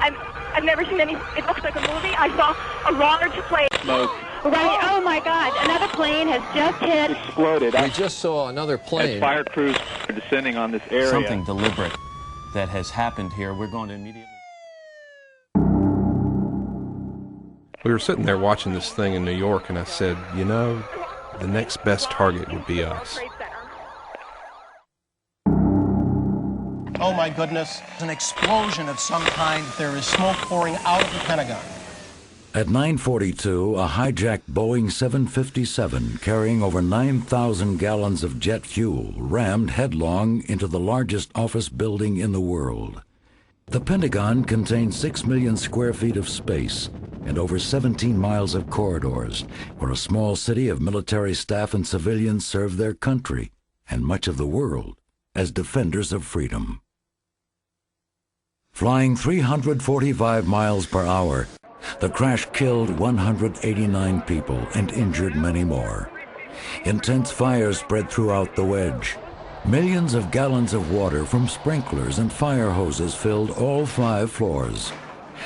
I've never seen any, it looks like a movie. I saw a large plane. Smoke. Right, oh my God, another plane has just hit. Exploded. We just saw another plane. As fire crews are descending on this area. Something deliberate that has happened here. We're going to immediately... We were sitting there watching this thing in New York, and I said, you know, the next best target would be us. Oh my goodness, an explosion of some kind. There is smoke pouring out of the Pentagon. At 9:42, a hijacked Boeing 757 carrying over 9,000 gallons of jet fuel rammed headlong into the largest office building in the world. The Pentagon contains 6 million square feet of space and over 17 miles of corridors, where a small city of military staff and civilians serve their country and much of the world as defenders of freedom. Flying 345 miles per hour, the crash killed 189 people and injured many more. Intense fires spread throughout the wedge. Millions of gallons of water from sprinklers and fire hoses filled all 5 floors.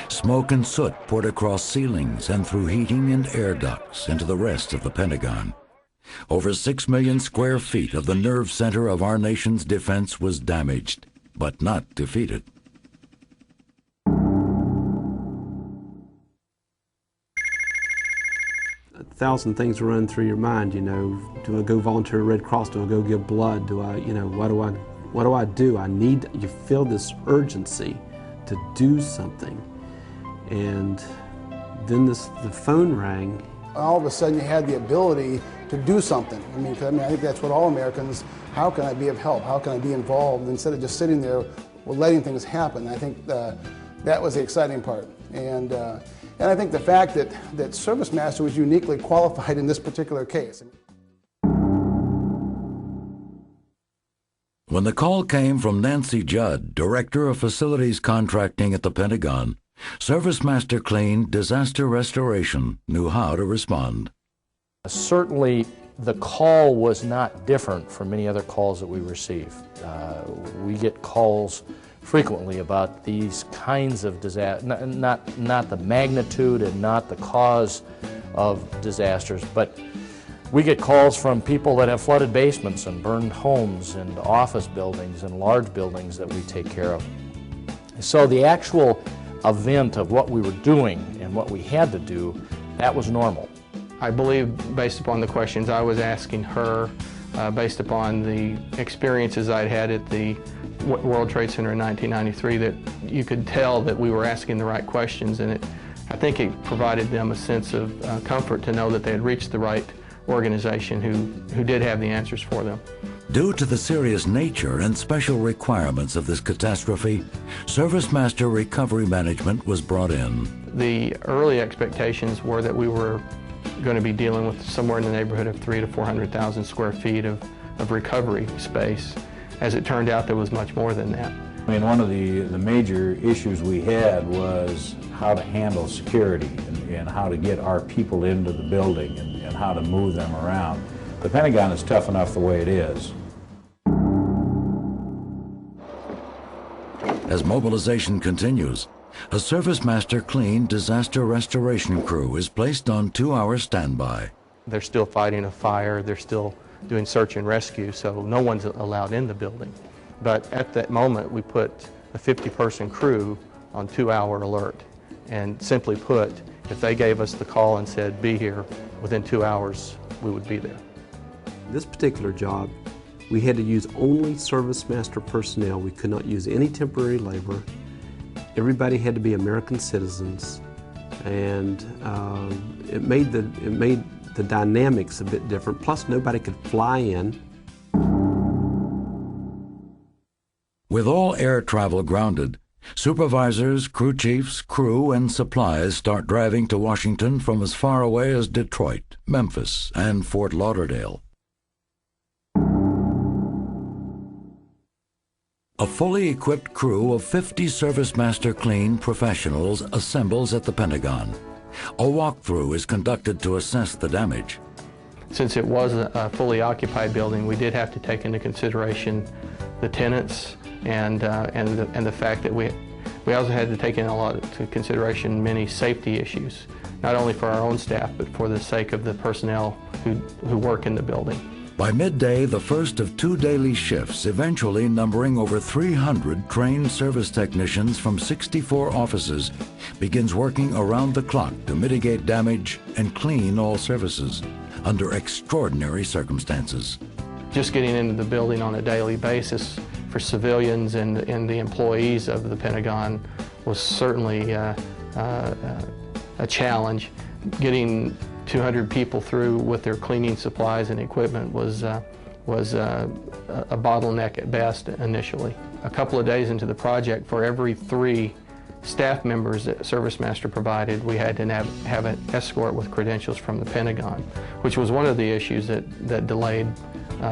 Smoke and soot poured across ceilings and through heating and air ducts into the rest of the Pentagon. Over 6 million square feet of the nerve center of our nation's defense was damaged, but not defeated. 1,000 things run through your mind, you know. Do I go volunteer at Red Cross? Do I go give blood? Do I, you know, what do I do? You feel this urgency to do something. And then the phone rang. All of a sudden you had the ability to do something. I mean, I think that's what all Americans, how can I be of help? How can I be involved? Instead of just sitting there, letting things happen. I think that was the exciting part. And I think the fact that ServiceMaster was uniquely qualified in this particular case. When the call came from Nancy Judd, Director of Facilities Contracting at the Pentagon, ServiceMaster Clean Disaster Restoration knew how to respond. Certainly, the call was not different from many other calls that we receive. We get calls frequently about these kinds of disasters, not the magnitude and not the cause of disasters, but we get calls from people that have flooded basements and burned homes and office buildings and large buildings that we take care of. So the actual event of what we were doing and what we had to do, that was normal. I believe, based upon the questions I was asking her, based upon the experiences I'd had at the World Trade Center in 1993, that you could tell that we were asking the right questions, and I think it provided them a sense of comfort to know that they had reached the right organization who did have the answers for them. Due to the serious nature and special requirements of this catastrophe, ServiceMaster Recovery Management was brought in. The early expectations were that we were going to be dealing with somewhere in the neighborhood of 300,000 to 400,000 square feet of recovery space. As it turned out, there was much more than that. I mean, one of the major issues we had was how to handle security and how to get our people into the building and how to move them around. The Pentagon is tough enough the way it is. As mobilization continues, a ServiceMaster Clean disaster restoration crew is placed on 2-hour standby. They're still fighting a fire, they're still doing search and rescue, so no one's allowed in the building. But at that moment, we put a 50-person crew on 2-hour alert. And simply put, if they gave us the call and said, be here, within 2 hours, we would be there. This particular job, we had to use only ServiceMaster personnel. We could not use any temporary labor. Everybody had to be American citizens, and it made the dynamics a bit different. Plus, nobody could fly in. With all air travel grounded, supervisors, crew chiefs, crew, and supplies start driving to Washington from as far away as Detroit, Memphis, and Fort Lauderdale. A fully equipped crew of 50 ServiceMaster Clean professionals assembles at the Pentagon. A walkthrough is conducted to assess the damage. Since it was a fully occupied building, we did have to take into consideration the tenants and the fact that We also had to take into consideration many safety issues, not only for our own staff, but for the sake of the personnel who work in the building. By midday, the first of 2 daily shifts, eventually numbering over 300 trained service technicians from 64 offices, begins working around the clock to mitigate damage and clean all services under extraordinary circumstances. Just getting into the building on a daily basis for civilians and the employees of the Pentagon was certainly a challenge. Getting 200 people through with their cleaning supplies and equipment was a bottleneck at best initially. A couple of days into the project, for every 3 staff members that ServiceMaster provided, we had to have an escort with credentials from the Pentagon, which was one of the issues that delayed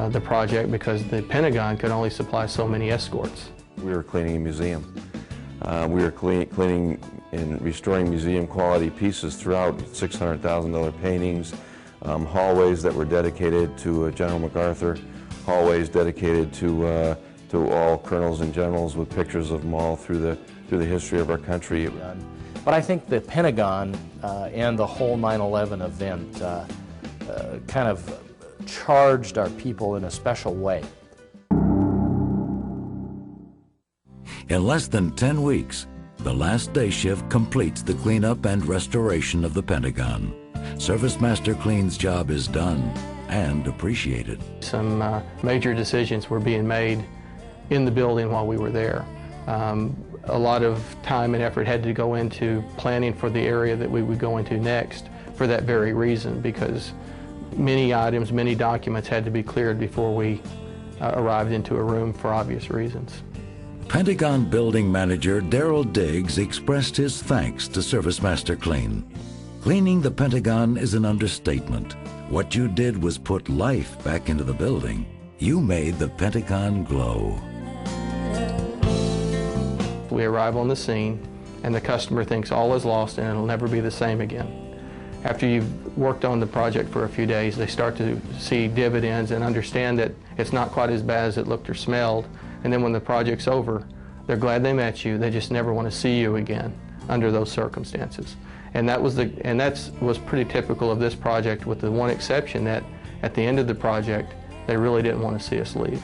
the project, because the Pentagon could only supply so many escorts. We were cleaning a museum. We were cleaning and restoring museum quality pieces throughout, $600,000 paintings, hallways that were dedicated to General MacArthur, hallways dedicated to all colonels and generals with pictures of them all through the history of our country. But I think the Pentagon and the whole 9/11 event kind of charged our people in a special way. In less than 10 weeks, the last day shift completes the cleanup and restoration of the Pentagon. ServiceMaster Clean's job is done and appreciated. Some major decisions were being made in the building while we were there. A lot of time and effort had to go into planning for the area that we would go into next for that very reason, because many items, many documents had to be cleared before we arrived into a room for obvious reasons. Pentagon Building Manager Darrell Diggs expressed his thanks to ServiceMaster Clean. Cleaning the Pentagon is an understatement. What you did was put life back into the building. You made the Pentagon glow. We arrive on the scene, and the customer thinks all is lost and it'll never be the same again. After you've worked on the project for a few days, they start to see dividends and understand that it's not quite as bad as it looked or smelled. And then when the project's over, they're glad they met you. They just never want to see you again under those circumstances. And that was pretty typical of this project, with the one exception that at the end of the project, they really didn't want to see us leave.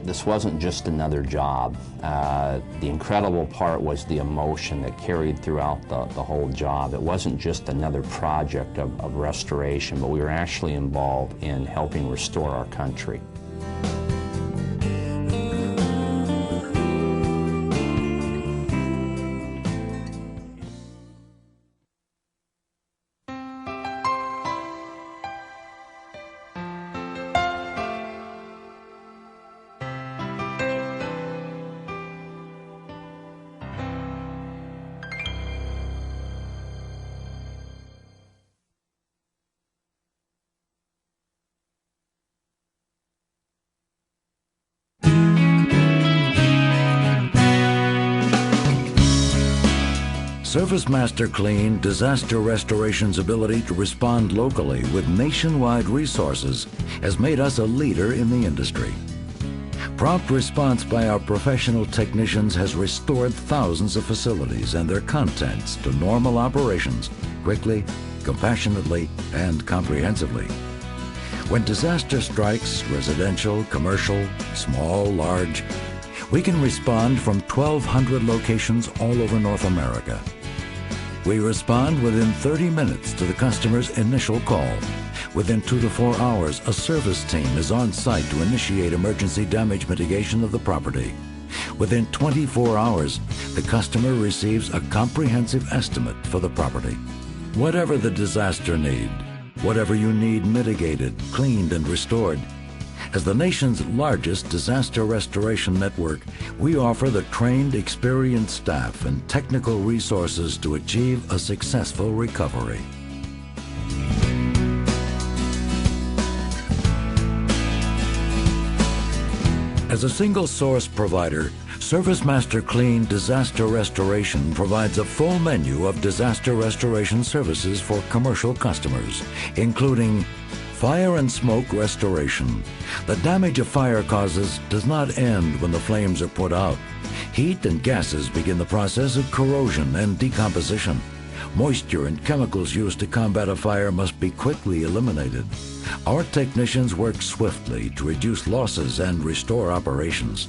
This wasn't just another job. The incredible part was the emotion that carried throughout the whole job. It wasn't just another project of restoration, but we were actually involved in helping restore our country. ServiceMaster Clean Disaster Restoration's ability to respond locally with nationwide resources has made us a leader in the industry. Prompt response by our professional technicians has restored thousands of facilities and their contents to normal operations quickly, compassionately, and comprehensively. When disaster strikes, residential, commercial, small, large, we can respond from 1,200 locations all over North America. We respond within 30 minutes to the customer's initial call. Within 2 to 4 hours, a service team is on site to initiate emergency damage mitigation of the property. Within 24 hours, the customer receives a comprehensive estimate for the property. Whatever the disaster need, whatever you need mitigated, cleaned, and restored, as the nation's largest disaster restoration network, we offer the trained, experienced staff and technical resources to achieve a successful recovery. As a single source provider, ServiceMaster Clean Disaster Restoration provides a full menu of disaster restoration services for commercial customers, including Fire and smoke restoration. The damage a fire causes does not end when the flames are put out. Heat and gases begin the process of corrosion and decomposition. Moisture and chemicals used to combat a fire must be quickly eliminated. Our technicians work swiftly to reduce losses and restore operations.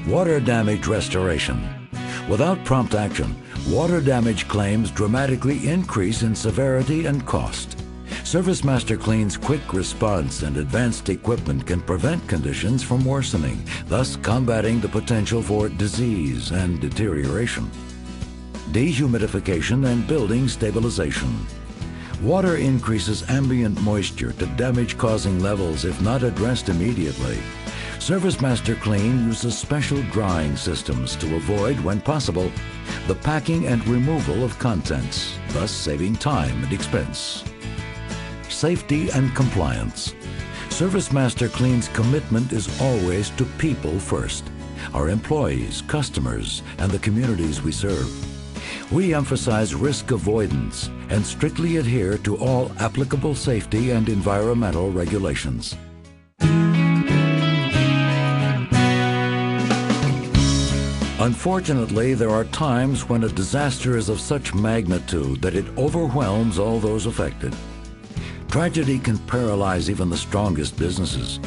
Water damage restoration. Without prompt action, water damage claims dramatically increase in severity and cost. ServiceMaster Clean's quick response and advanced equipment can prevent conditions from worsening, thus combating the potential for disease and deterioration. Dehumidification and building stabilization. Water increases ambient moisture to damage-causing levels if not addressed immediately. ServiceMaster Clean uses special drying systems to avoid, when possible, the packing and removal of contents, thus saving time and expense. Safety and compliance. ServiceMaster Clean's commitment is always to people first, our employees, customers, and the communities we serve. We emphasize risk avoidance and strictly adhere to all applicable safety and environmental regulations. Unfortunately, there are times when a disaster is of such magnitude that it overwhelms all those affected. Tragedy can paralyze even the strongest businesses.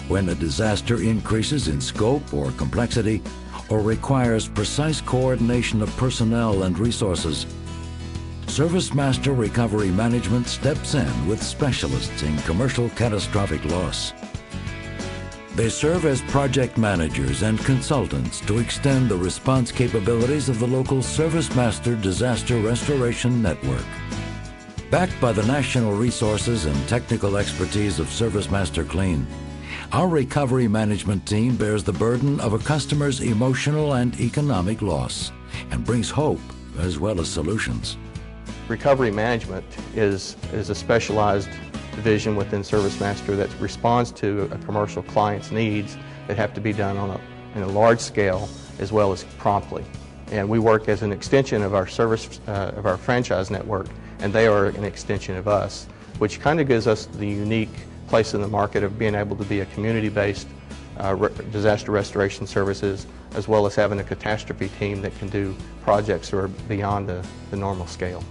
When a disaster increases in scope or complexity, or requires precise coordination of personnel and resources, ServiceMaster Recovery Management steps in with specialists in commercial catastrophic loss. They serve as project managers and consultants to extend the response capabilities of the local ServiceMaster Disaster Restoration Network. Backed by the national resources and technical expertise of ServiceMaster Clean, our recovery management team bears the burden of a customer's emotional and economic loss and brings hope as well as solutions. Recovery management is a specialized division within ServiceMaster that responds to a commercial client's needs that have to be done on a large scale as well as promptly. And we work as an extension of our our franchise network, and they are an extension of us, which kind of gives us the unique place in the market of being able to be a community-based disaster restoration services, as well as having a catastrophe team that can do projects that are beyond the normal scale.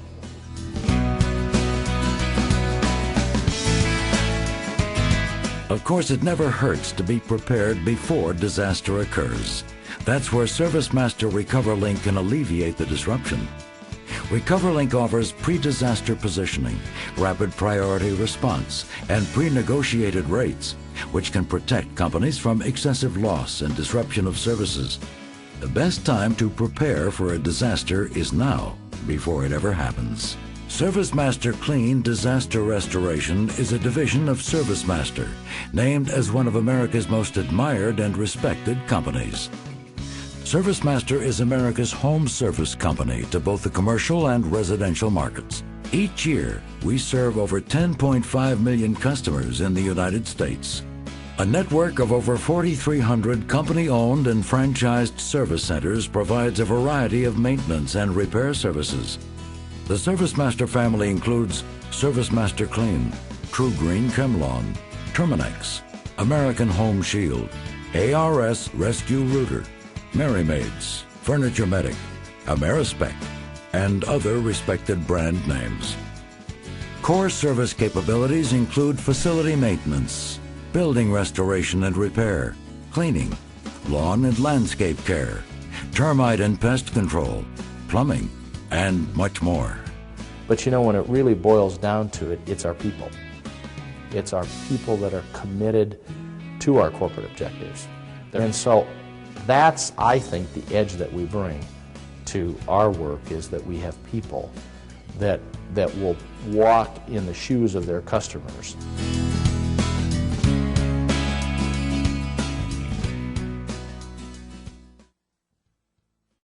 Of course, it never hurts to be prepared before disaster occurs. That's where ServiceMaster RecoverLink can alleviate the disruption. RecoverLink offers pre-disaster positioning, rapid priority response, and pre-negotiated rates, which can protect companies from excessive loss and disruption of services. The best time to prepare for a disaster is now, before it ever happens. ServiceMaster Clean Disaster Restoration is a division of ServiceMaster, named as one of America's most admired and respected companies. ServiceMaster is America's home service company to both the commercial and residential markets. Each year, we serve over 10.5 million customers in the United States. A network of over 4,300 company-owned and franchised service centers provides a variety of maintenance and repair services. The ServiceMaster family includes ServiceMaster Clean, True Green ChemLawn, Terminex, American Home Shield, ARS Rescue Router, Mary Maids, Furniture Medic, Amerispec, and other respected brand names. Core service capabilities include facility maintenance, building restoration and repair, cleaning, lawn and landscape care, termite and pest control, plumbing, and much more. But you know, when it really boils down to it, it's our people. It's our people that are committed to our corporate objectives. And so that's, I think, the edge that we bring to our work, is that we have people that will walk in the shoes of their customers.